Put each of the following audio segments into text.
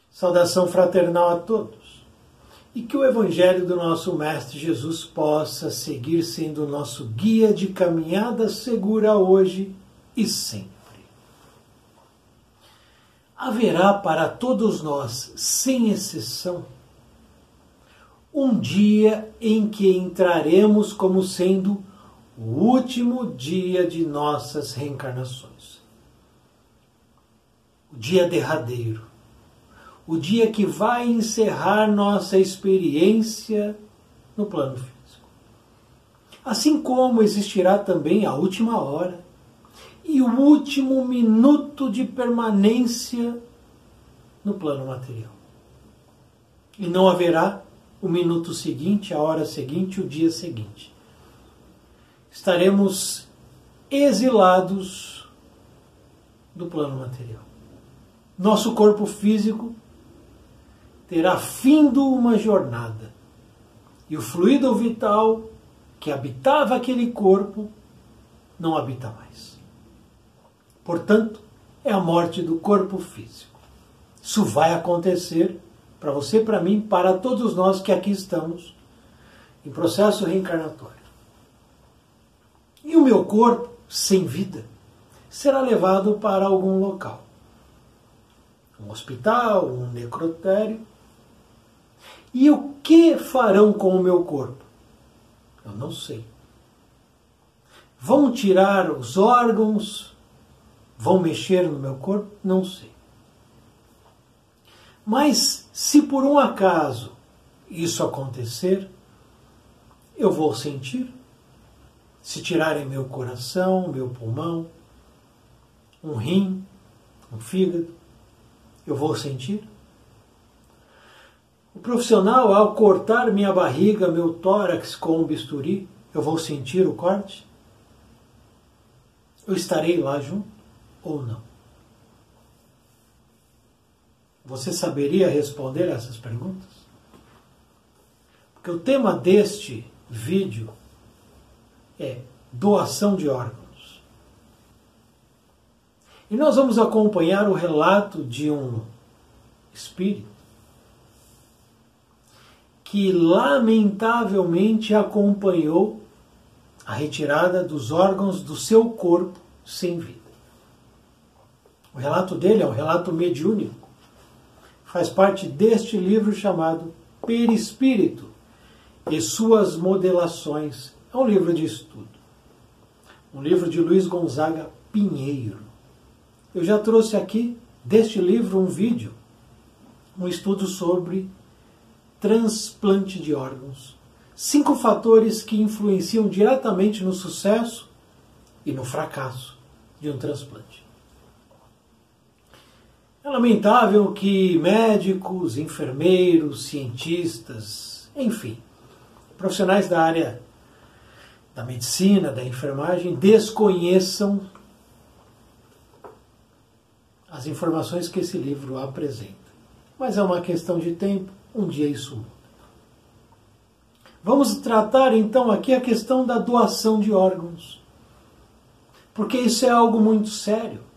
Saudação fraternal a todos. E que o Evangelho do nosso Mestre Jesus possa seguir sendo o nosso guia de caminhada segura hoje e sempre. Haverá para todos nós, sem exceção, um dia em que entraremos como sendo o último dia de nossas reencarnações. O dia derradeiro. O dia que vai encerrar nossa experiência no plano físico. Assim como existirá também a última hora e o último minuto de permanência no plano material. E não haverá o minuto seguinte, a hora seguinte, o dia seguinte. Estaremos exilados do plano material. Nosso corpo físico terá findo uma jornada, e o fluido vital que habitava aquele corpo não habita mais. Portanto, é a morte do corpo físico. Isso vai acontecer para você, para mim, para todos nós que aqui estamos em processo reencarnatório. E o meu corpo, sem vida, será levado para algum local. Um hospital, um necrotério. E o que farão com o meu corpo? Eu não sei. Vão tirar os órgãos? Vão mexer no meu corpo? Não sei. Mas se por um acaso isso acontecer, eu vou sentir. Se tirarem meu coração, meu pulmão, um rim, um fígado, eu vou sentir. O profissional, ao cortar minha barriga, meu tórax com um bisturi, eu vou sentir o corte? Eu estarei lá junto ou não? Você saberia responder essas perguntas? Porque o tema deste vídeo é doação de órgãos. E nós vamos acompanhar o relato de um espírito que lamentavelmente acompanhou a retirada dos órgãos do seu corpo sem vida. O relato dele é um relato mediúnico. Faz parte deste livro chamado Perispírito e suas modelações. É um livro de estudo. Um livro de Luiz Gonzaga Pinheiro. Eu já trouxe aqui deste livro um vídeo, um estudo sobre transplante de órgãos. 5 fatores que influenciam diretamente no sucesso e no fracasso de um transplante. É lamentável que médicos, enfermeiros, cientistas, enfim, profissionais da área da medicina, da enfermagem, desconheçam as informações que esse livro apresenta. Mas é uma questão de tempo. Um dia isso muda. Vamos tratar então aqui a questão da doação de órgãos. Porque isso é algo muito sério.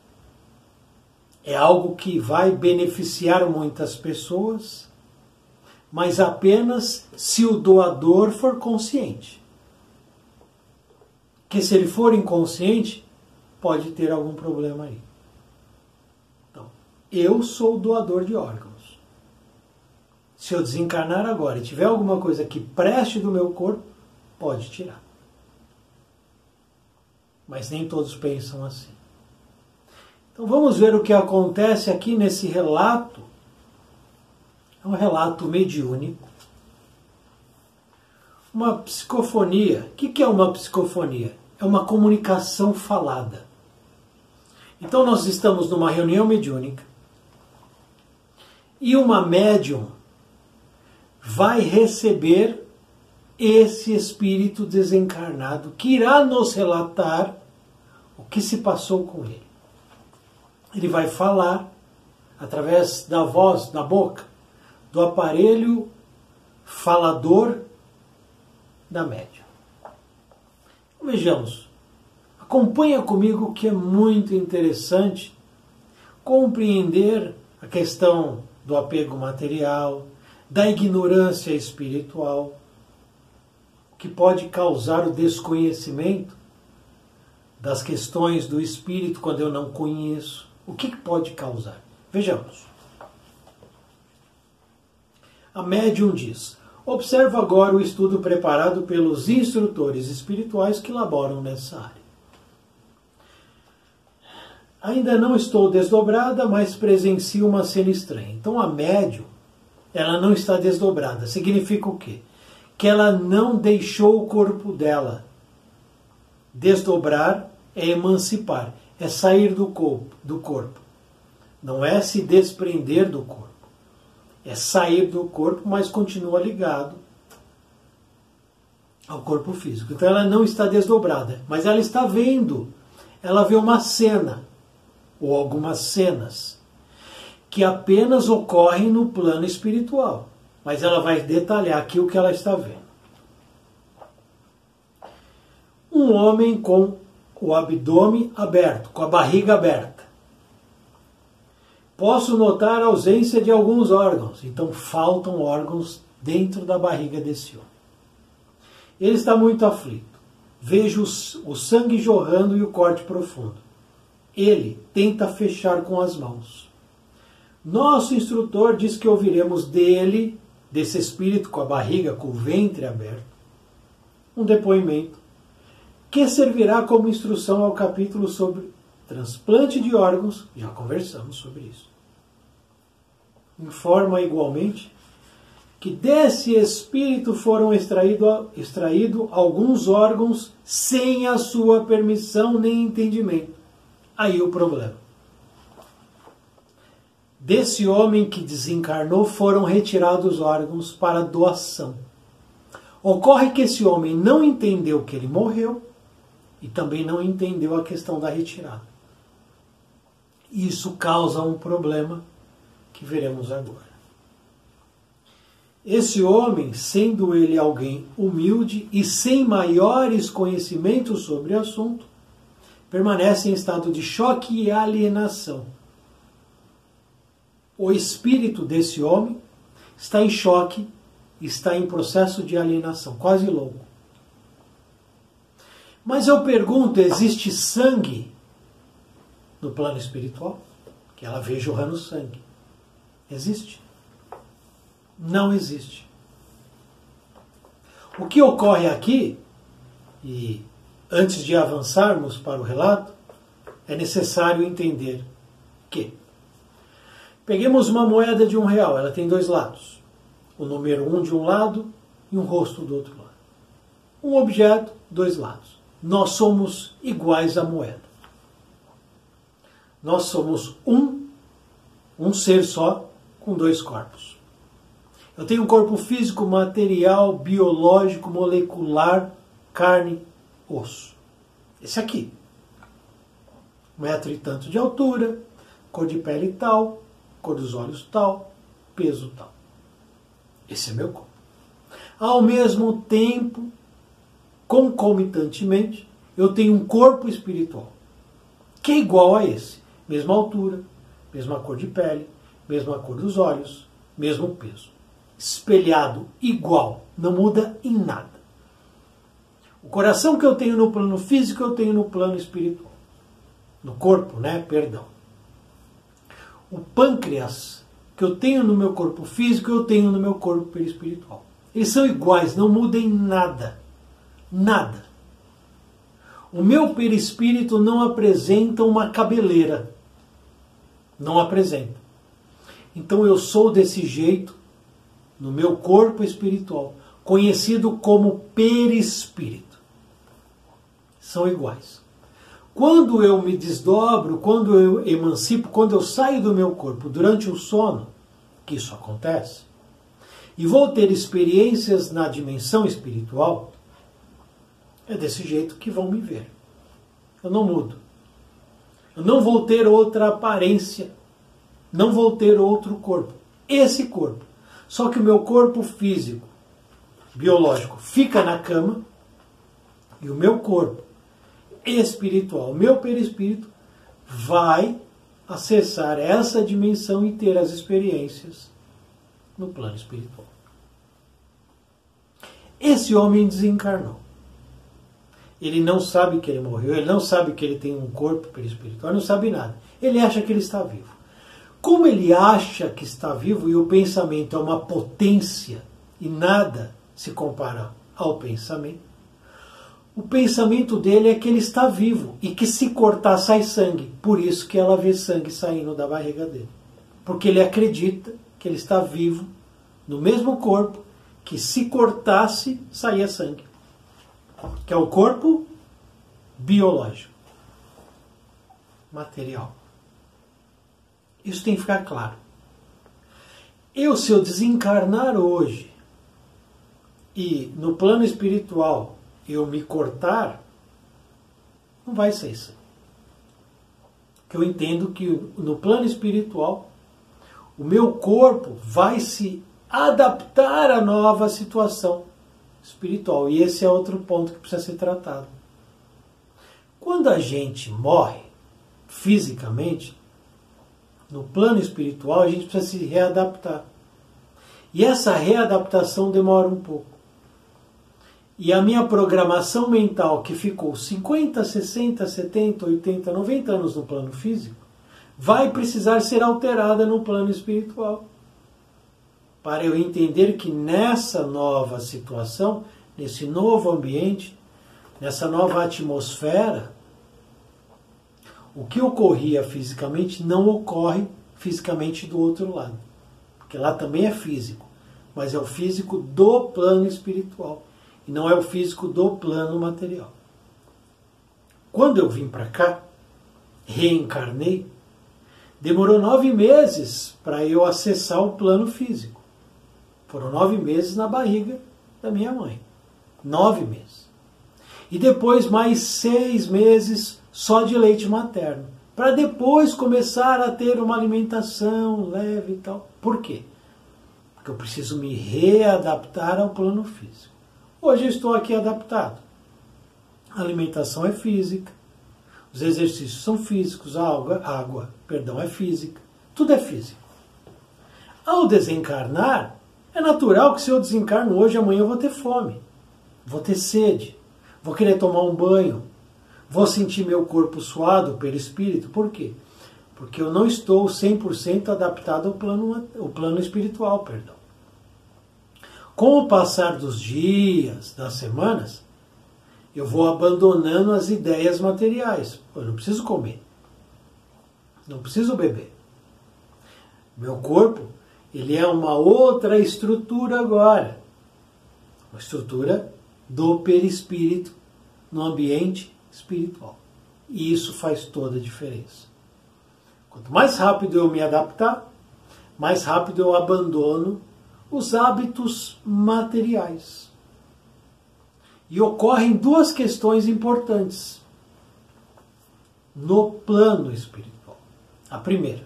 É algo que vai beneficiar muitas pessoas, mas apenas se o doador for consciente. Que se ele for inconsciente, pode ter algum problema aí. Então, eu sou doador de órgãos. Se eu desencarnar agora e tiver alguma coisa que preste do meu corpo, pode tirar. Mas nem todos pensam assim. Então vamos ver o que acontece aqui nesse relato. É um relato mediúnico. Uma psicofonia. O que é uma psicofonia? É uma comunicação falada. Então nós estamos numa reunião mediúnica e uma médium vai receber esse espírito desencarnado que irá nos relatar o que se passou com ele. Ele vai falar através da voz, da boca, do aparelho falador da médium. Vejamos, acompanha comigo que é muito interessante compreender a questão do apego material, da ignorância espiritual, que pode causar o desconhecimento das questões do espírito quando eu não conheço. O que pode causar? Vejamos. A médium diz: observo agora o estudo preparado pelos instrutores espirituais que laboram nessa área. Ainda não estou desdobrada, mas presencio uma cena estranha. Então a médium, ela não está desdobrada. Significa o quê? Que ela não deixou o corpo dela. Desdobrar é emancipar, é sair do corpo. Não é se desprender do corpo. É sair do corpo, mas continua ligado ao corpo físico. Então ela não está desdobrada, mas ela está vendo. Ela vê uma cena, ou algumas cenas, que apenas ocorrem no plano espiritual. Mas ela vai detalhar aqui o que ela está vendo. Um homem com o abdômen aberto, com a barriga aberta. Posso notar a ausência de alguns órgãos. Então faltam órgãos dentro da barriga desse homem. Ele está muito aflito. Vejo o sangue jorrando e o corte profundo. Ele tenta fechar com as mãos. Nosso instrutor diz que ouviremos dele, desse espírito com a barriga, com o ventre aberto, um depoimento que servirá como instrução ao capítulo sobre transplante de órgãos. Já conversamos sobre isso. Informa igualmente que desse espírito foram extraídos alguns órgãos sem a sua permissão nem entendimento. Aí o problema. Desse homem que desencarnou foram retirados órgãos para doação. Ocorre que esse homem não entendeu que ele morreu e também não entendeu a questão da retirada. Isso causa um problema que veremos agora. Esse homem, sendo ele alguém humilde e sem maiores conhecimentos sobre o assunto, permanece em estado de choque e alienação. O espírito desse homem está em choque, está em processo de alienação, quase louco. Mas eu pergunto, existe sangue no plano espiritual? Que ela vê jorrando sangue. Existe? Não existe. O que ocorre aqui, e antes de avançarmos para o relato, é necessário entender que peguemos uma moeda de R$1, ela tem dois lados. O número 1 de um lado e um rosto do outro lado. Um objeto, dois lados. Nós somos iguais à moeda. Nós somos um ser só, com dois corpos. Eu tenho um corpo físico, material, biológico, molecular, carne, osso. Esse aqui. 1 e tanto de altura, cor de pele tal, cor dos olhos tal, peso tal. Esse é meu corpo. Ao mesmo tempo, concomitantemente, eu tenho um corpo espiritual, que é igual a esse. Mesma altura, mesma cor de pele, mesma cor dos olhos, mesmo peso. Espelhado, igual, não muda em nada. O coração que eu tenho no plano físico, eu tenho no plano espiritual. No corpo, perdão. O pâncreas que eu tenho no meu corpo físico, eu tenho no meu corpo perispiritual. Eles são iguais, não mudam em nada. Nada. O meu perispírito não apresenta uma cabeleira. Não apresenta. Então eu sou desse jeito no meu corpo espiritual, conhecido como perispírito. São iguais. Quando eu me desdobro, quando eu emancipo, quando eu saio do meu corpo durante o sono, que isso acontece, e vou ter experiências na dimensão espiritual, é desse jeito que vão me ver. Eu não mudo. Eu não vou ter outra aparência. Não vou ter outro corpo. Esse corpo. Só que o meu corpo físico, biológico fica na cama e o meu corpo espiritual, o meu perispírito, vai acessar essa dimensão e ter as experiências no plano espiritual. Esse homem desencarnou. Ele não sabe que ele morreu, ele não sabe que ele tem um corpo perispiritual, ele não sabe nada. Ele acha que ele está vivo. Como ele acha que está vivo e o pensamento é uma potência e nada se compara ao pensamento, o pensamento dele é que ele está vivo e que se cortar sai sangue. Por isso que ela vê sangue saindo da barriga dele. Porque ele acredita que ele está vivo no mesmo corpo que se cortasse saía sangue. Que é o corpo biológico, material. Isso tem que ficar claro. Se eu desencarnar hoje e no plano espiritual eu me cortar, não vai ser isso. Porque eu entendo que no plano espiritual o meu corpo vai se adaptar à nova situação espiritual. E esse é outro ponto que precisa ser tratado. Quando a gente morre fisicamente, no plano espiritual a gente precisa se readaptar. E essa readaptação demora um pouco. E a minha programação mental, que ficou 50, 60, 70, 80, 90 anos no plano físico, vai precisar ser alterada no plano espiritual. Para eu entender que nessa nova situação, nesse novo ambiente, nessa nova atmosfera, o que ocorria fisicamente não ocorre fisicamente do outro lado. Porque lá também é físico, mas é o físico do plano espiritual. E não é o físico do plano material. Quando eu vim para cá, reencarnei, demorou 9 meses para eu acessar o plano físico. Foram 9 meses na barriga da minha mãe. 9 meses. E depois mais 6 meses só de leite materno. Para depois começar a ter uma alimentação leve e tal. Por quê? Porque eu preciso me readaptar ao plano físico. Hoje eu estou aqui adaptado. A alimentação é física, os exercícios são físicos, a água é física, tudo é físico. Ao desencarnar, é natural que se eu desencarno hoje, amanhã eu vou ter fome, vou ter sede, vou querer tomar um banho, vou sentir meu corpo suado pelo espírito. Por quê? Porque eu não estou 100% adaptado ao plano espiritual, perdão. Com o passar dos dias, das semanas, eu vou abandonando as ideias materiais. Eu não preciso comer. Não preciso beber. Meu corpo, ele é uma outra estrutura agora. Uma estrutura do perispírito no ambiente espiritual. E isso faz toda a diferença. Quanto mais rápido eu me adaptar, mais rápido eu abandono os hábitos materiais. E ocorrem 2 questões importantes no plano espiritual. A primeira,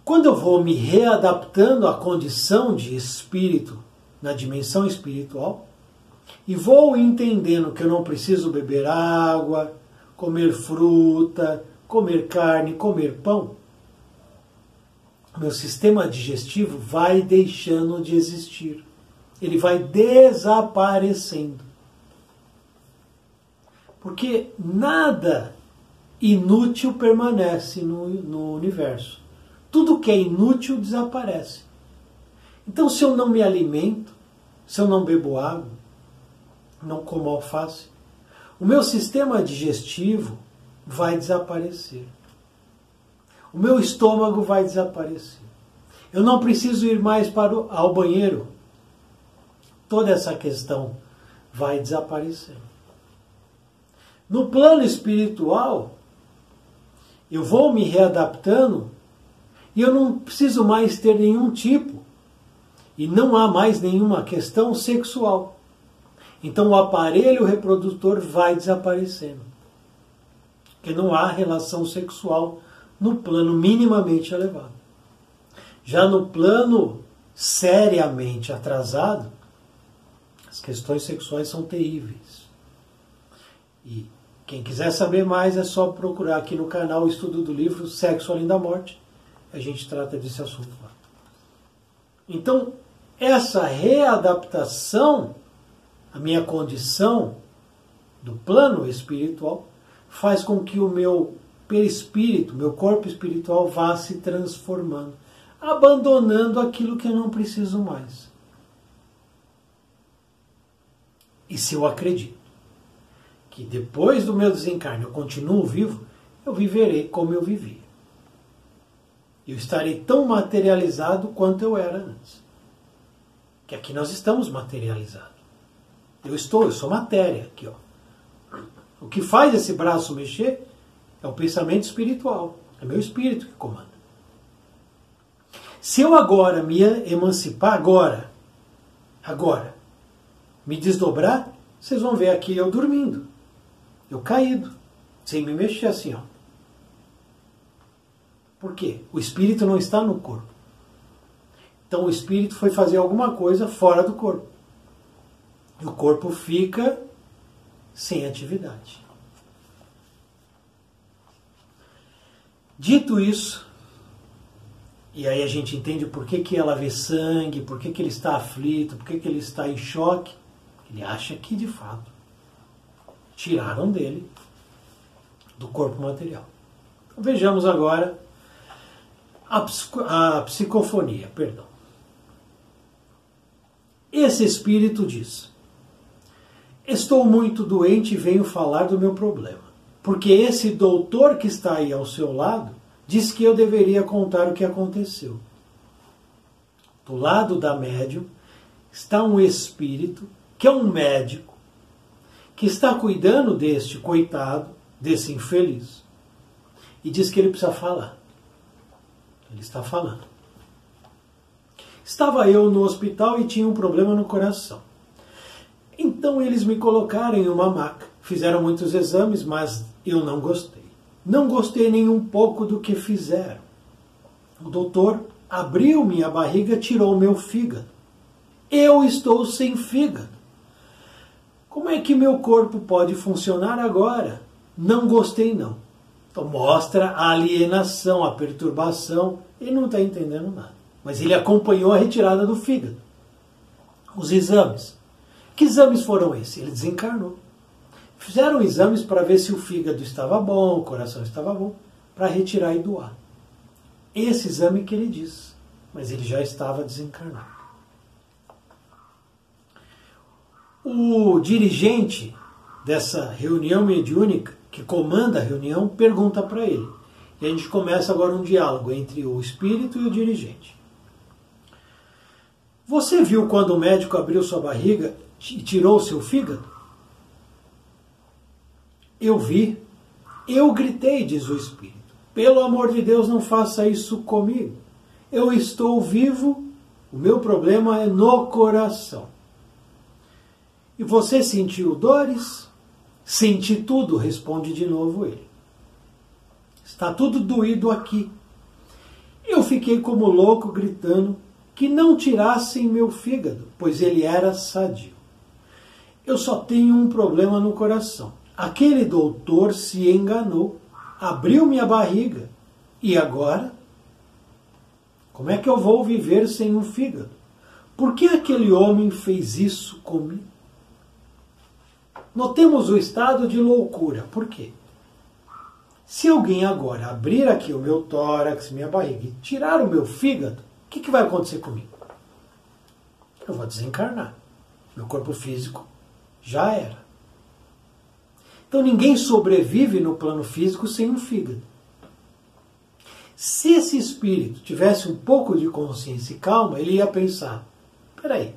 quando eu vou me readaptando à condição de espírito na dimensão espiritual e vou entendendo que eu não preciso beber água, comer fruta, comer carne, comer pão, meu sistema digestivo vai deixando de existir. Ele vai desaparecendo. Porque nada inútil permanece no universo. Tudo que é inútil desaparece. Então, se eu não me alimento, se eu não bebo água, não como alface, o meu sistema digestivo vai desaparecer. O meu estômago vai desaparecer. Eu não preciso ir mais ao banheiro. Toda essa questão vai desaparecer. No plano espiritual, eu vou me readaptando e eu não preciso mais ter nenhum tipo. E não há mais nenhuma questão sexual. Então o aparelho reprodutor vai desaparecendo. Porque não há relação sexual no plano minimamente elevado. Já no plano seriamente atrasado, As questões sexuais são terríveis. E quem quiser saber mais é só procurar aqui no canal o estudo do livro Sexo Além da Morte. A gente trata desse assunto lá. Então, essa readaptação à minha condição do plano espiritual faz com que o meu perispírito, meu corpo espiritual vá se transformando, abandonando aquilo que eu não preciso mais. E se eu acredito que depois do meu desencarne eu continuo vivo, eu viverei como eu vivia. Eu estarei tão materializado quanto eu era antes. Que aqui nós estamos materializados. Eu sou matéria aqui, ó. O que faz esse braço mexer é o pensamento espiritual. É meu espírito que comanda. Se eu agora me emancipar, agora, me desdobrar, vocês vão ver aqui eu dormindo. Eu caído, sem me mexer assim, ó. Por quê? O espírito não está no corpo. Então o espírito foi fazer alguma coisa fora do corpo. E o corpo fica sem atividade. Dito isso, e aí a gente entende por que ela vê sangue, por que ele está aflito, por que ele está em choque. Ele acha que, de fato, tiraram dele do corpo material. Então, vejamos agora a psicofonia, perdão. Esse espírito diz: estou muito doente e venho falar do meu problema, porque esse doutor que está aí ao seu lado diz que eu deveria contar o que aconteceu. Do lado da médium está um espírito que é um médico que está cuidando deste coitado, desse infeliz, e diz que ele precisa falar. Ele está falando. Estava eu no hospital e tinha um problema no coração. Então eles me colocaram em uma maca. Fizeram muitos exames, mas eu não gostei. Não gostei nem um pouco do que fizeram. O doutor abriu minha barriga, tirou meu fígado. Eu estou sem fígado. Como é que meu corpo pode funcionar agora? Não gostei, não. Então mostra a alienação, a perturbação. Ele não está entendendo nada. Mas ele acompanhou a retirada do fígado. Os exames. Que exames foram esses? Ele desencarnou. Fizeram exames para ver se o fígado estava bom, o coração estava bom, para retirar e doar. Esse exame que ele diz. Mas ele já estava desencarnado. O dirigente dessa reunião mediúnica, que comanda a reunião, pergunta para ele. E a gente começa agora um diálogo entre o espírito e o dirigente. Você viu quando o médico abriu sua barriga e tirou o seu fígado? Eu vi. Eu gritei, diz o espírito. Pelo amor de Deus, não faça isso comigo. Eu estou vivo, o meu problema é no coração. E você sentiu dores? Senti tudo, responde de novo ele. Está tudo doído aqui. Eu fiquei como louco gritando que não tirassem meu fígado, pois ele era sadio. Eu só tenho um problema no coração. Aquele doutor se enganou, abriu minha barriga. E agora? Como é que eu vou viver sem um fígado? Por que aquele homem fez isso comigo? Notemos o estado de loucura. Por quê? Se alguém agora abrir aqui o meu tórax, minha barriga, e tirar o meu fígado, o que vai acontecer comigo? Eu vou desencarnar. Meu corpo físico já era. Então ninguém sobrevive no plano físico sem um fígado. Se esse espírito tivesse um pouco de consciência e calma, ele ia pensar, peraí,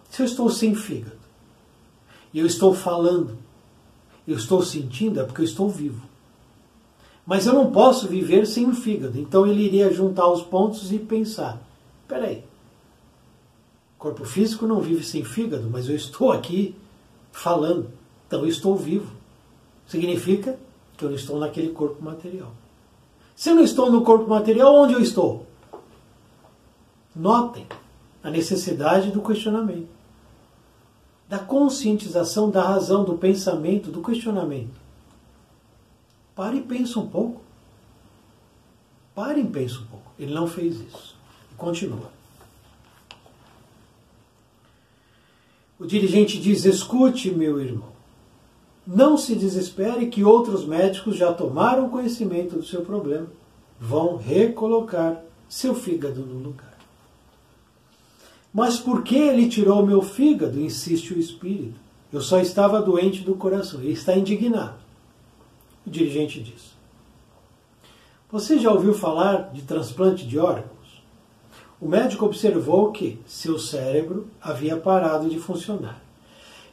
se eu estou sem fígado, e eu estou falando, eu estou sentindo, é porque eu estou vivo. Mas eu não posso viver sem um fígado. Então ele iria juntar os pontos e pensar, peraí, o corpo físico não vive sem fígado, mas eu estou aqui falando, então eu estou vivo. Significa que eu não estou naquele corpo material. Se eu não estou no corpo material, onde eu estou? Notem a necessidade do questionamento. da conscientização, da razão, do pensamento, do questionamento. Pare e pensa um pouco. Pare e pensa um pouco. Ele não fez isso. Continua. O dirigente diz: escute, meu irmão. Não se desespere que outros médicos já tomaram conhecimento do seu problema. Vão recolocar seu fígado no lugar. Mas por que ele tirou meu fígado? Insiste o espírito. Eu só estava doente do coração. Ele está indignado. O dirigente diz: você já ouviu falar de transplante de órgãos? O médico observou que seu cérebro havia parado de funcionar.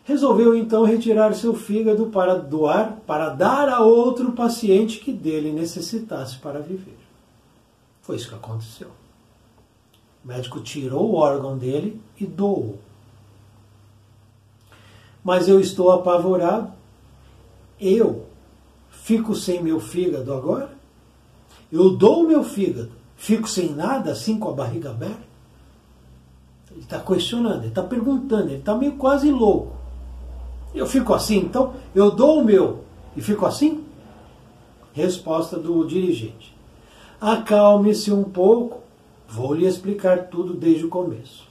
Resolveu então retirar seu fígado para doar, para dar a outro paciente que dele necessitasse para viver. Foi isso que aconteceu. O médico tirou o órgão dele e doou. Mas eu estou apavorado. Eu fico sem meu fígado agora? Eu dou o meu fígado, fico sem nada, assim com a barriga aberta? Ele está questionando, ele está perguntando, ele está meio quase louco. Eu fico assim, então eu dou o meu e fico assim? Resposta do dirigente: acalme-se um pouco, vou lhe explicar tudo desde o começo.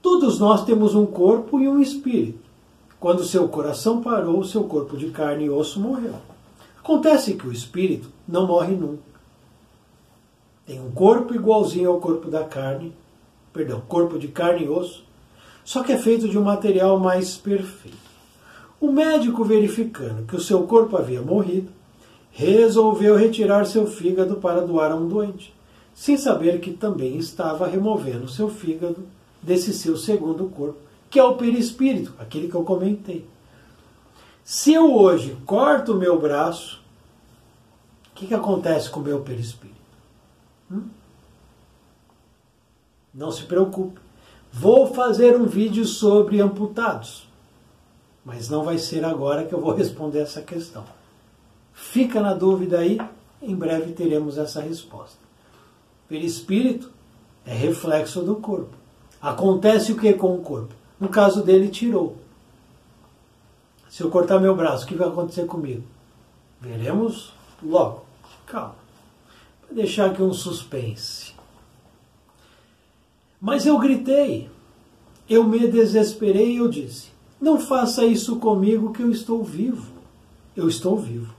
Todos nós temos um corpo e um espírito. Quando seu coração parou, seu corpo de carne e osso morreu. Acontece que o espírito não morre nunca. Tem um corpo igualzinho ao corpo da carne, corpo de carne e osso, só que é feito de um material mais perfeito. O médico, verificando que o seu corpo havia morrido, resolveu retirar seu fígado para doar a um doente, sem saber que também estava removendo seu fígado desse seu segundo corpo, que é o perispírito, aquele que eu comentei. Se eu hoje corto o meu braço, o que acontece com o meu perispírito? Não se preocupe. Vou fazer um vídeo sobre amputados. Mas não vai ser agora que eu vou responder essa questão. Fica na dúvida aí, em breve teremos essa resposta. Perispírito é reflexo do corpo. Acontece o que com o corpo? No caso dele, tirou. Se eu cortar meu braço, o que vai acontecer comigo? Veremos logo. Calma. Vou deixar aqui um suspense. Mas eu gritei. Eu me desesperei e eu disse: não faça isso comigo que eu estou vivo. Eu estou vivo.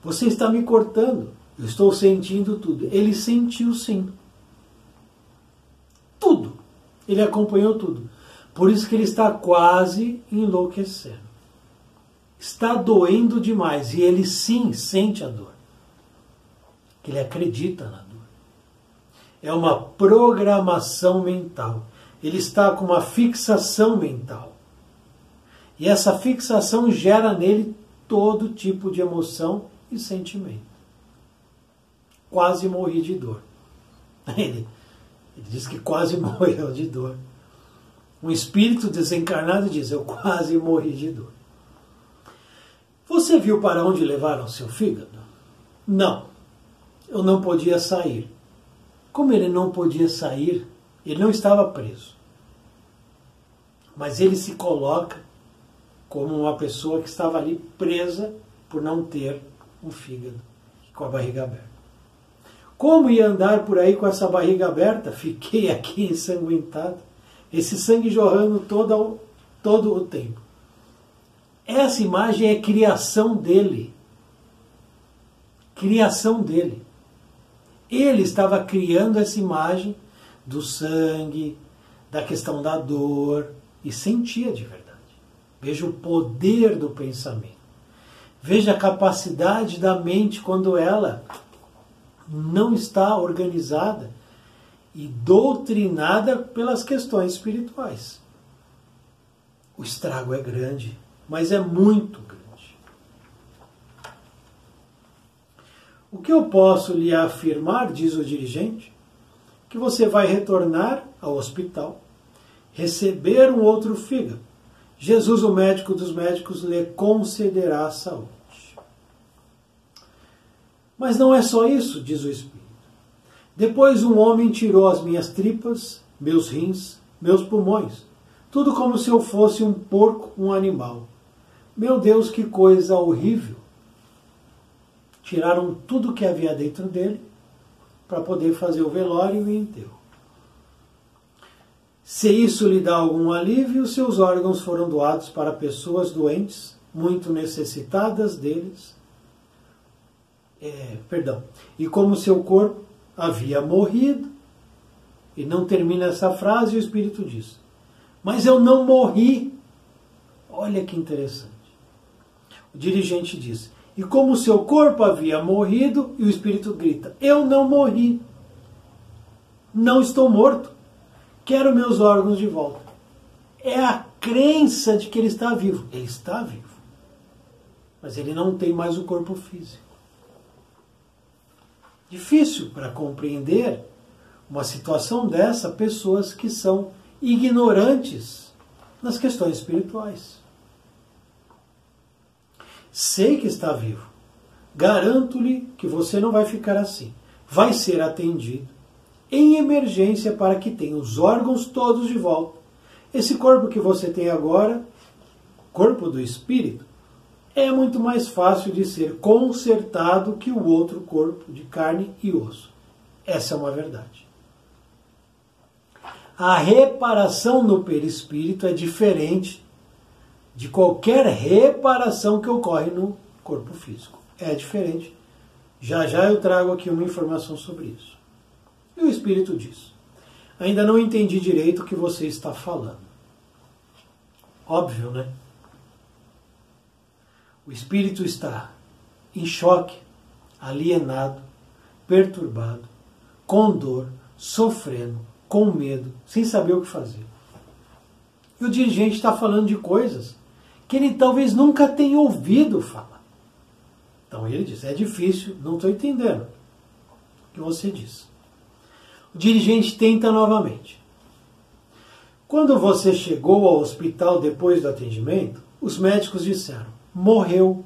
Você está me cortando. Eu estou sentindo tudo. Ele sentiu sim. Tudo. Ele acompanhou tudo. Por isso que ele está quase enlouquecendo. Está doendo demais. E ele sim sente a dor. Que ele acredita na dor. É uma programação mental. Ele está com uma fixação mental. E essa fixação gera nele todo tipo de emoção e sentimento. Quase morri de dor. Ele diz que quase morreu de dor. Um espírito desencarnado diz: eu quase morri de dor. Você viu para onde levaram seu fígado? Não. Eu não podia sair. Como ele não podia sair, ele não estava preso. Mas ele se coloca como uma pessoa que estava ali presa por não ter um fígado, com a barriga aberta. Como ia andar por aí com essa barriga aberta? Fiquei aqui ensanguentado. Esse sangue jorrando todo o tempo. Essa imagem é criação dele. Criação dele. Ele estava criando essa imagem do sangue, da questão da dor, e sentia de verdade. Veja o poder do pensamento. Veja a capacidade da mente quando ela não está organizada e doutrinada pelas questões espirituais. O estrago é grande, mas é muito grande. O que eu posso lhe afirmar, diz o dirigente, que você vai retornar ao hospital, receber um outro fígado. Jesus, o médico dos médicos, lhe concederá a saúde. Mas não é só isso, diz o Espírito. Depois um homem tirou as minhas tripas, meus rins, meus pulmões. Tudo como se eu fosse um porco, um animal. Meu Deus, que coisa horrível. Tiraram tudo que havia dentro dele para poder fazer o velório e o enterro. Se isso lhe dá algum alívio, seus órgãos foram doados para pessoas doentes, muito necessitadas deles. E como seu corpo havia morrido, e não termina essa frase, o Espírito diz: mas eu não morri. Olha que interessante. O dirigente diz: e como seu corpo havia morrido, e o Espírito grita: eu não morri. Não estou morto. Quero meus órgãos de volta. É a crença de que ele está vivo. Ele está vivo. Mas ele não tem mais o corpo físico. Difícil para compreender uma situação dessa, pessoas que são ignorantes nas questões espirituais. Sei que está vivo. Garanto-lhe que você não vai ficar assim. Vai ser atendido em emergência para que tenha os órgãos todos de volta. Esse corpo que você tem agora, corpo do espírito, é muito mais fácil de ser consertado que o outro corpo de carne e osso. Essa é uma verdade. A reparação no perispírito é diferente de qualquer reparação que ocorre no corpo físico. É diferente. Já já eu trago aqui uma informação sobre isso. E o Espírito diz: ainda não entendi direito o que você está falando. Óbvio, né? O Espírito está em choque, alienado, perturbado, com dor, sofrendo, com medo, sem saber o que fazer. E o dirigente está falando de coisas que ele talvez nunca tenha ouvido falar. Então ele diz: é difícil, não estou entendendo o que você diz. O dirigente tenta novamente. Quando você chegou ao hospital depois do atendimento, os médicos disseram: morreu.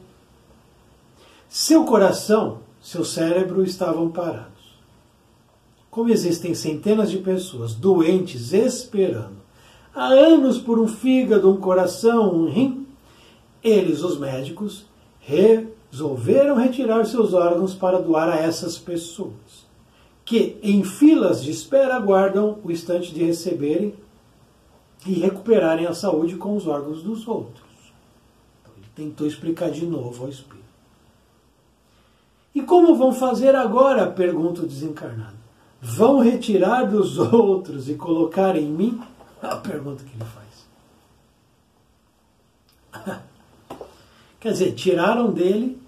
Seu coração, seu cérebro estavam parados. Como existem centenas de pessoas doentes esperando há anos por um fígado, um coração, um rim, eles, os médicos, resolveram retirar seus órgãos para doar a essas pessoas, que em filas de espera aguardam o instante de receberem e recuperarem a saúde com os órgãos dos outros. Então, ele tentou explicar de novo ao espírito. E como vão fazer agora? Pergunta o desencarnado. Vão retirar dos outros e colocar em mim? A pergunta que ele faz. Quer dizer, tiraram dele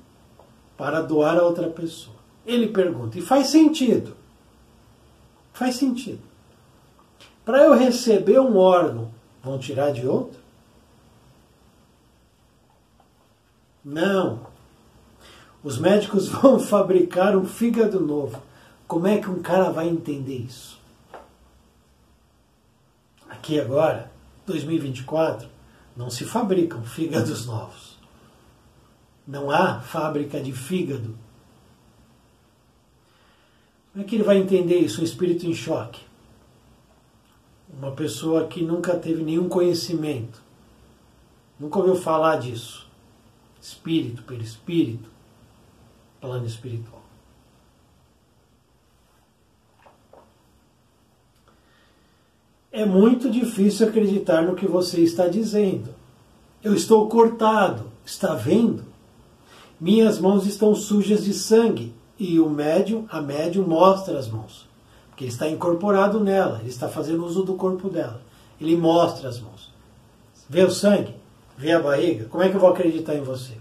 para doar a outra pessoa. Ele pergunta, e faz sentido? Faz sentido. Para eu receber um órgão, vão tirar de outro? Não. Os médicos vão fabricar um fígado novo. Como é que um cara vai entender isso? Aqui agora, 2024, não se fabricam fígados novos. Não há fábrica de fígado. Como é que ele vai entender isso? Um espírito em choque. Uma pessoa que nunca teve nenhum conhecimento. Nunca ouviu falar disso. Espírito, perispírito, plano espiritual. É muito difícil acreditar no que você está dizendo. Eu estou cortado, está vendo? Minhas mãos estão sujas de sangue e a médium mostra as mãos. Porque ele está incorporado nela, ele está fazendo uso do corpo dela. Ele mostra as mãos. Vê o sangue? Vê a barriga? Como é que eu vou acreditar em você?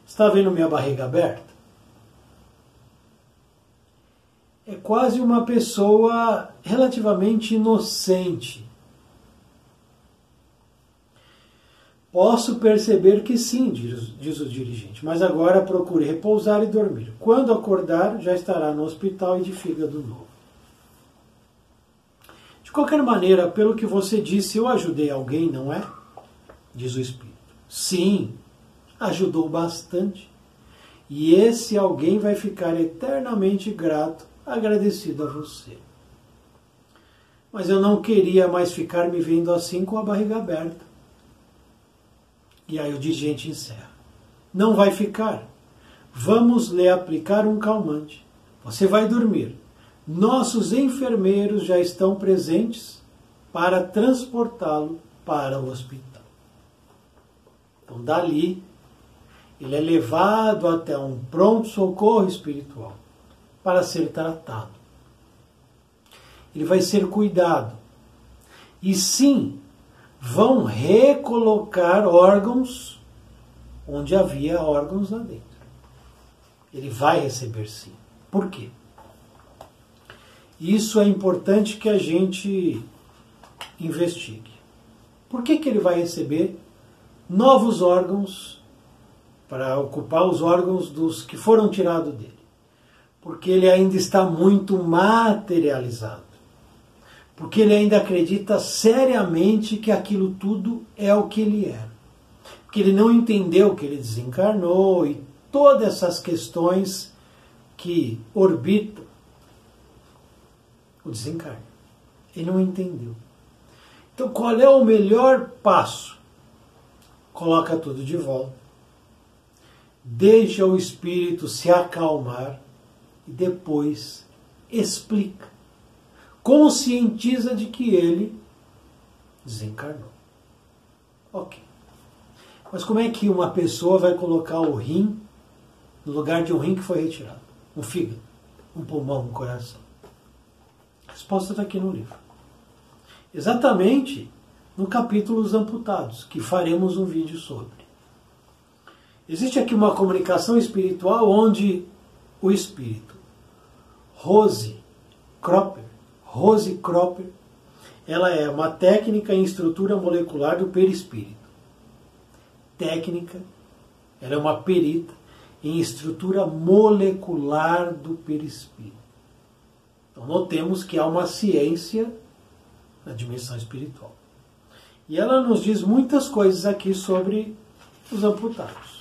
Está vendo minha barriga aberta? É quase uma pessoa relativamente inocente. Posso perceber que sim, diz o dirigente, mas agora procure repousar e dormir. Quando acordar, já estará no hospital e de fígado novo. De qualquer maneira, pelo que você disse, eu ajudei alguém, não é? Diz o Espírito. Sim, ajudou bastante. E esse alguém vai ficar eternamente grato, agradecido a você. Mas eu não queria mais ficar me vendo assim com a barriga aberta. E aí o dirigente encerra. Não vai ficar. Vamos lhe aplicar um calmante. Você vai dormir. Nossos enfermeiros já estão presentes para transportá-lo para o hospital. Então, dali, ele é levado até um pronto-socorro espiritual para ser tratado. Ele vai ser cuidado. E sim, vão recolocar órgãos onde havia órgãos lá dentro. Ele vai receber sim. Por quê? Isso é importante que a gente investigue. Por que ele vai receber novos órgãos para ocupar os órgãos dos que foram tirados dele? Porque ele ainda está muito materializado. Porque ele ainda acredita seriamente que aquilo tudo é o que ele era. Porque ele não entendeu que ele desencarnou e todas essas questões que orbitam o desencarne. Ele não entendeu. Então, qual é o melhor passo? Coloca tudo de volta. Deixa o espírito se acalmar e depois explica. Conscientiza de que ele desencarnou. Ok. Mas como é que uma pessoa vai colocar o rim no lugar de um rim que foi retirado? Um fígado, um pulmão, um coração? A resposta está aqui no livro. Exatamente no capítulo Os Amputados, que faremos um vídeo sobre. Existe aqui uma comunicação espiritual onde o espírito Rose Kropper, ela é uma técnica em estrutura molecular do perispírito. Ela é uma perita em estrutura molecular do perispírito. Então notemos que há uma ciência na dimensão espiritual. E ela nos diz muitas coisas aqui sobre os amputados.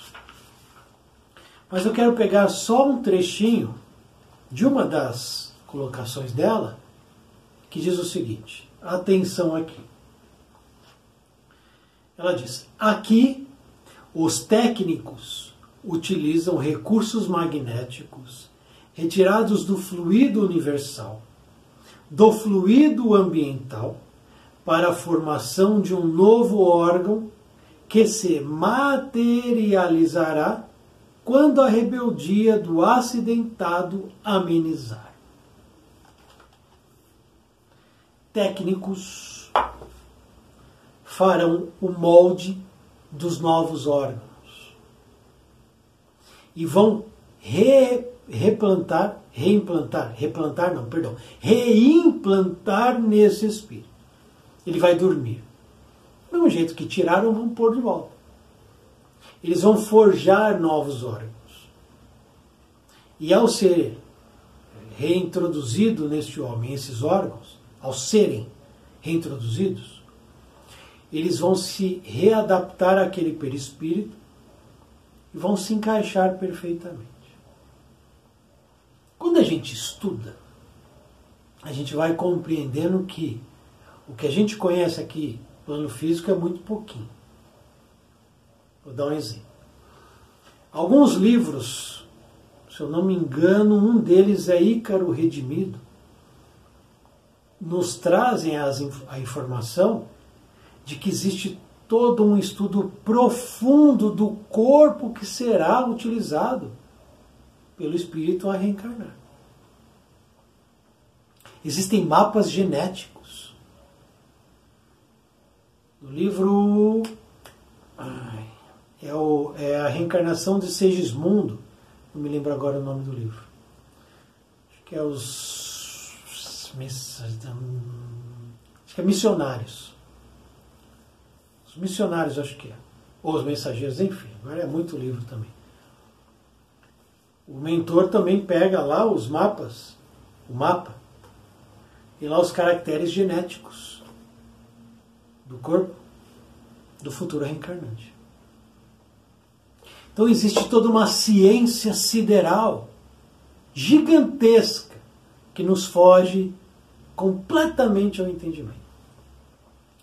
Mas eu quero pegar só um trechinho de uma das colocações dela, que diz o seguinte, atenção aqui. Ela diz, aqui os técnicos utilizam recursos magnéticos retirados do fluido universal, do fluido ambiental, para a formação de um novo órgão que se materializará quando a rebeldia do acidentado amenizar. Técnicos farão o molde dos novos órgãos e vão reimplantar nesse espírito. Ele vai dormir. Do mesmo jeito que tiraram, vão pôr de volta. Eles vão forjar novos órgãos. E ao ser reintroduzido neste homem esses órgãos, ao serem reintroduzidos, eles vão se readaptar àquele perispírito e vão se encaixar perfeitamente. Quando a gente estuda, a gente vai compreendendo que o que a gente conhece aqui, plano físico, é muito pouquinho. Vou dar um exemplo. Alguns livros, se eu não me engano, um deles é Ícaro Redimido, nos trazem a informação de que existe todo um estudo profundo do corpo que será utilizado pelo espírito a reencarnar. Existem mapas genéticos. No livro é a reencarnação de Segismundo, não me lembro agora o nome do livro. Acho que é missionários. Os missionários, acho que é. Ou os mensageiros, enfim. Agora é muito livro também. O mentor também pega lá os mapas, o mapa, e lá os caracteres genéticos do corpo do futuro reencarnante. Então existe toda uma ciência sideral gigantesca que nos foge completamente ao entendimento.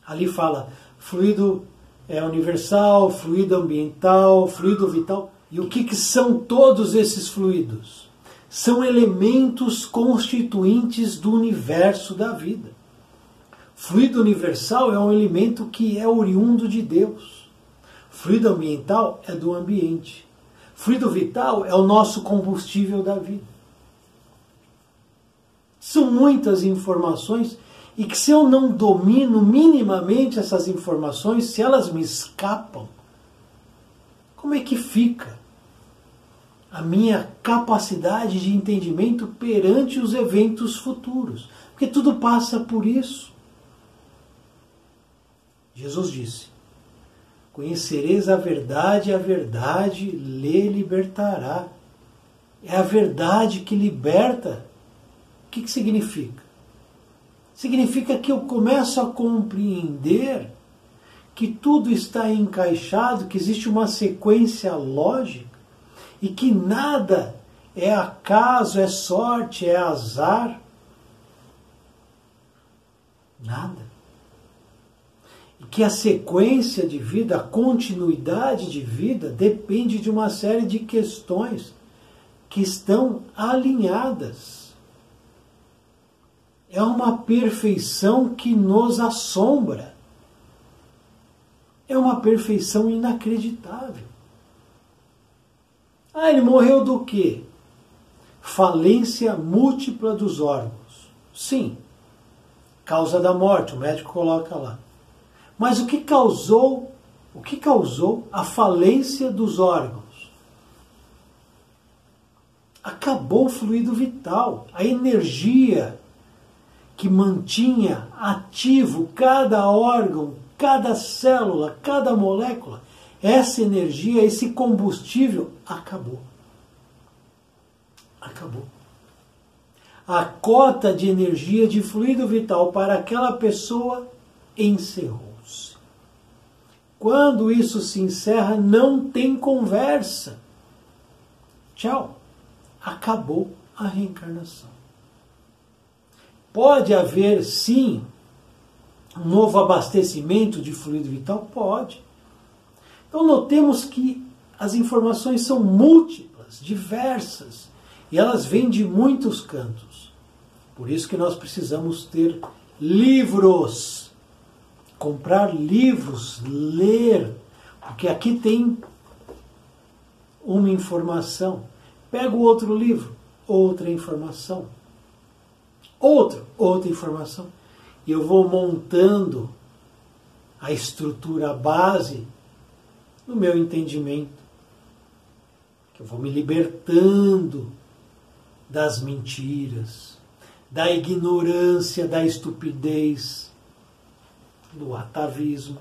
Ali fala fluido universal, fluido ambiental, fluido vital. E o que são todos esses fluidos? São elementos constituintes do universo da vida. Fluido universal é um elemento que é oriundo de Deus. Fluido ambiental é do ambiente. Fluido vital é o nosso combustível da vida. São muitas informações e que se eu não domino minimamente essas informações, se elas me escapam, como é que fica a minha capacidade de entendimento perante os eventos futuros? Porque tudo passa por isso. Jesus disse: conhecereis a verdade lhe libertará. É a verdade que liberta. O que significa? Significa que eu começo a compreender que tudo está encaixado, que existe uma sequência lógica e que nada é acaso, é sorte, é azar. Nada. E que a sequência de vida, a continuidade de vida, depende de uma série de questões que estão alinhadas. É uma perfeição que nos assombra. É uma perfeição inacreditável. Ah, ele morreu do quê? Falência múltipla dos órgãos. Sim, causa da morte, o médico coloca lá. Mas o que causou a falência dos órgãos? Acabou o fluido vital, a energia que mantinha ativo cada órgão, cada célula, cada molécula. Essa energia, esse combustível, acabou. Acabou. A cota de energia de fluido vital para aquela pessoa encerrou-se. Quando isso se encerra, não tem conversa. Tchau. Acabou a reencarnação. Pode haver, sim, um novo abastecimento de fluido vital? Pode. Então notemos que as informações são múltiplas, diversas, e elas vêm de muitos cantos. Por isso que nós precisamos ter livros, comprar livros, ler, porque aqui tem uma informação. Pega o outro livro, outra informação. Outra informação. E eu vou montando a estrutura, a base do meu entendimento. Que eu vou me libertando das mentiras, da ignorância, da estupidez, do atavismo.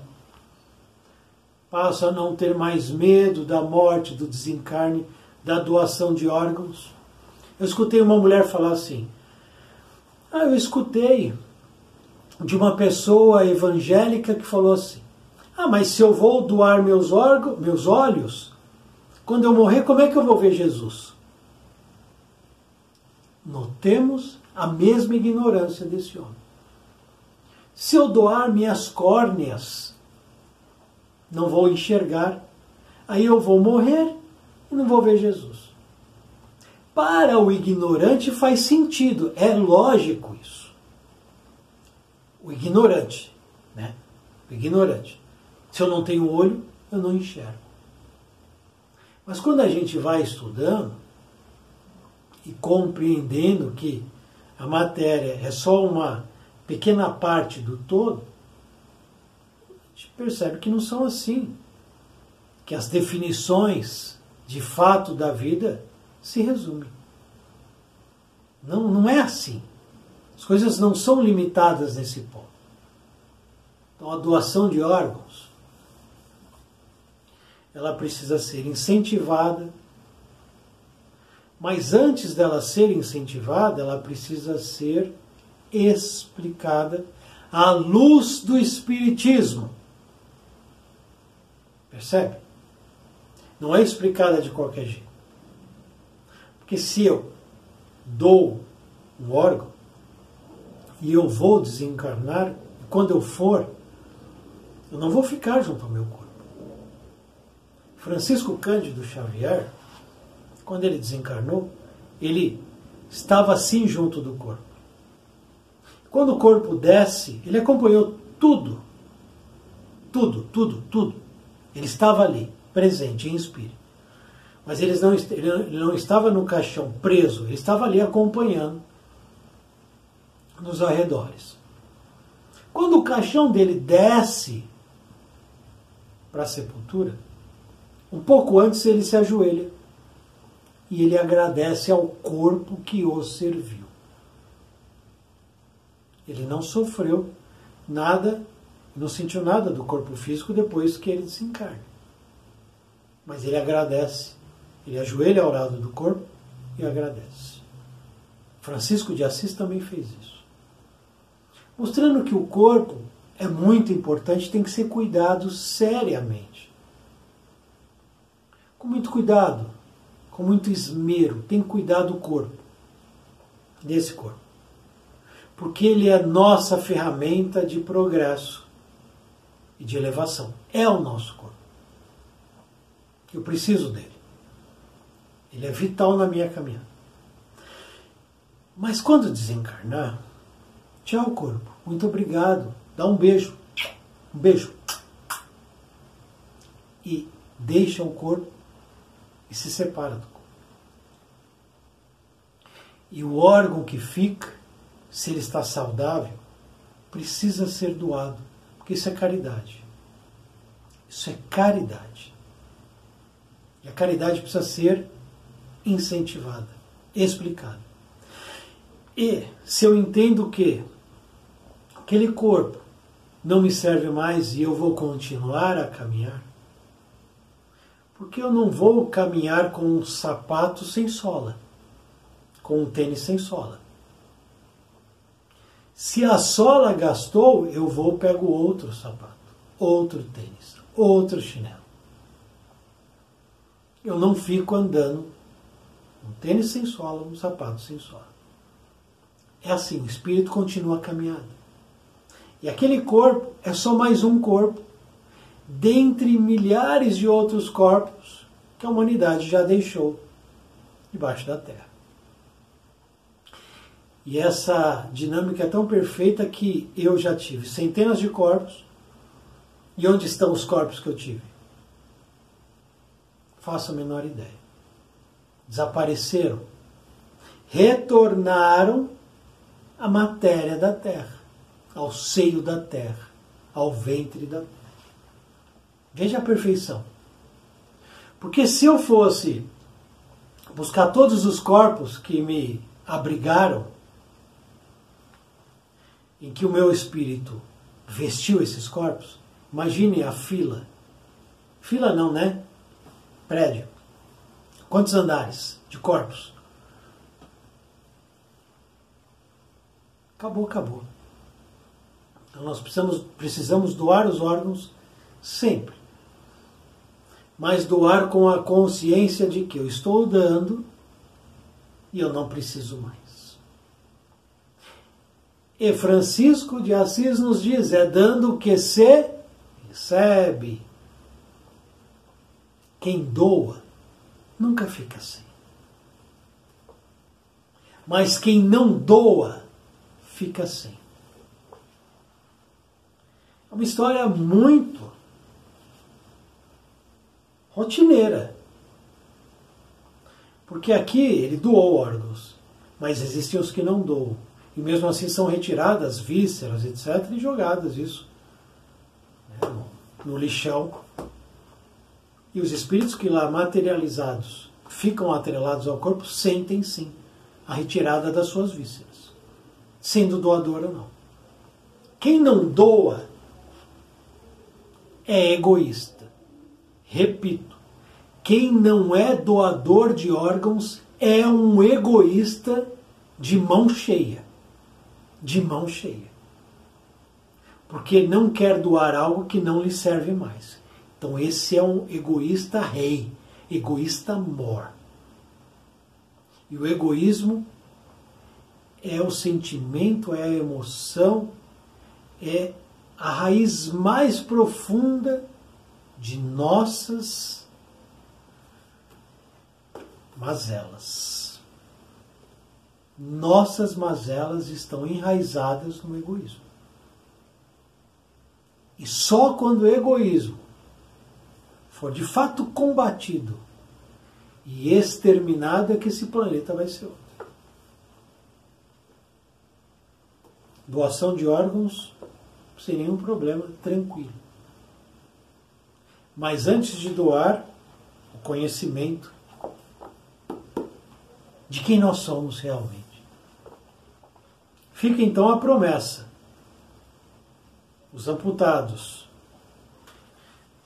Passo a não ter mais medo da morte, do desencarne, da doação de órgãos. Eu escutei uma mulher falar assim: eu escutei de uma pessoa evangélica que falou assim: mas se eu vou doar meus olhos, quando eu morrer, como é que eu vou ver Jesus? Notemos a mesma ignorância desse homem. Se eu doar minhas córneas, não vou enxergar, aí eu vou morrer e não vou ver Jesus. Para o ignorante faz sentido, é lógico isso. O ignorante, né? O ignorante. Se eu não tenho olho, eu não enxergo. Mas quando a gente vai estudando e compreendendo que a matéria é só uma pequena parte do todo, a gente percebe que não são assim. Que as definições de fato da vida se resumem. Não é assim. As coisas não são limitadas nesse ponto. Então a doação de órgãos, ela precisa ser incentivada, mas antes dela ser incentivada, ela precisa ser explicada à luz do Espiritismo. Percebe? Não é explicada de qualquer jeito. Porque se eu dou um órgão, e eu vou desencarnar, quando eu for, eu não vou ficar junto ao meu corpo. Francisco Cândido Xavier, quando ele desencarnou, ele estava assim junto do corpo. Quando o corpo desce, ele acompanhou tudo. Tudo. Ele estava ali, presente, em espírito. Mas ele não estava no caixão preso, ele estava ali acompanhando nos arredores. Quando o caixão dele desce para a sepultura, um pouco antes ele se ajoelha e ele agradece ao corpo que o serviu. Ele não sofreu nada, não sentiu nada do corpo físico depois que ele desencarna. Mas ele agradece. Ele ajoelha ao lado do corpo e agradece. Francisco de Assis também fez isso. Mostrando que o corpo é muito importante, tem que ser cuidado seriamente. Com muito cuidado, com muito esmero, tem que cuidar do corpo, desse corpo. Porque ele é nossa ferramenta de progresso e de elevação. É o nosso corpo. Eu preciso dele. Ele é vital na minha caminhada. Mas quando desencarnar, tchau, corpo. Muito obrigado. Dá um beijo. Um beijo. E deixa o corpo e se separa do corpo. E o órgão que fica, se ele está saudável, precisa ser doado. Porque isso é caridade. Isso é caridade. E a caridade precisa ser incentivada, explicada. E se eu entendo que aquele corpo não me serve mais e eu vou continuar a caminhar, porque eu não vou caminhar com um sapato sem sola, com um tênis sem sola. Se a sola gastou, eu pego outro sapato, outro tênis, outro chinelo. Eu não fico andando um tênis sem sola, um sapato sem sola. É assim, o espírito continua a caminhada. E aquele corpo é só mais um corpo, dentre milhares de outros corpos que a humanidade já deixou debaixo da terra. E essa dinâmica é tão perfeita que eu já tive centenas de corpos. E onde estão os corpos que eu tive? Faço a menor ideia. Desapareceram. Retornaram à matéria da terra, ao seio da terra, ao ventre da terra. Veja a perfeição. Porque se eu fosse buscar todos os corpos que me abrigaram, em que o meu espírito vestiu esses corpos, imagine a fila. Fila não, né? Prédio. Quantos andares de corpos? Acabou. Então nós precisamos doar os órgãos sempre. Mas doar com a consciência de que eu estou dando e eu não preciso mais. E Francisco de Assis nos diz, é dando que se recebe. Quem doa nunca fica sem. Mas quem não doa, fica sem. É uma história muito rotineira. Porque aqui ele doou órgãos, mas existem os que não doam. E mesmo assim são retiradas vísceras, etc., e jogadas isso, né, no lixão. E os espíritos que lá materializados ficam atrelados ao corpo sentem sim a retirada das suas vísceras, sendo doador ou não. Quem não doa é egoísta. Repito, quem não é doador de órgãos é um egoísta de mão cheia. De mão cheia. Porque não quer doar algo que não lhe serve mais. Então esse é um egoísta rei, egoísta mor. E o egoísmo é o sentimento, é a emoção, é a raiz mais profunda de nossas mazelas. Nossas mazelas estão enraizadas no egoísmo. E só quando o egoísmo for de fato combatido e exterminado é que esse planeta vai ser outro. Doação de órgãos sem nenhum problema, tranquilo. Mas antes de doar, o conhecimento de quem nós somos realmente. Fica então a promessa. Os amputados,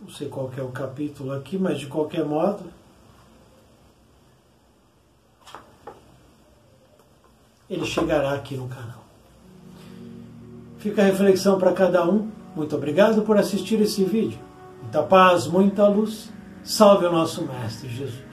não sei qual que é o capítulo aqui, mas de qualquer modo, ele chegará aqui no canal. Fica a reflexão para cada um. Muito obrigado por assistir esse vídeo. Muita paz, muita luz. Salve o nosso Mestre Jesus.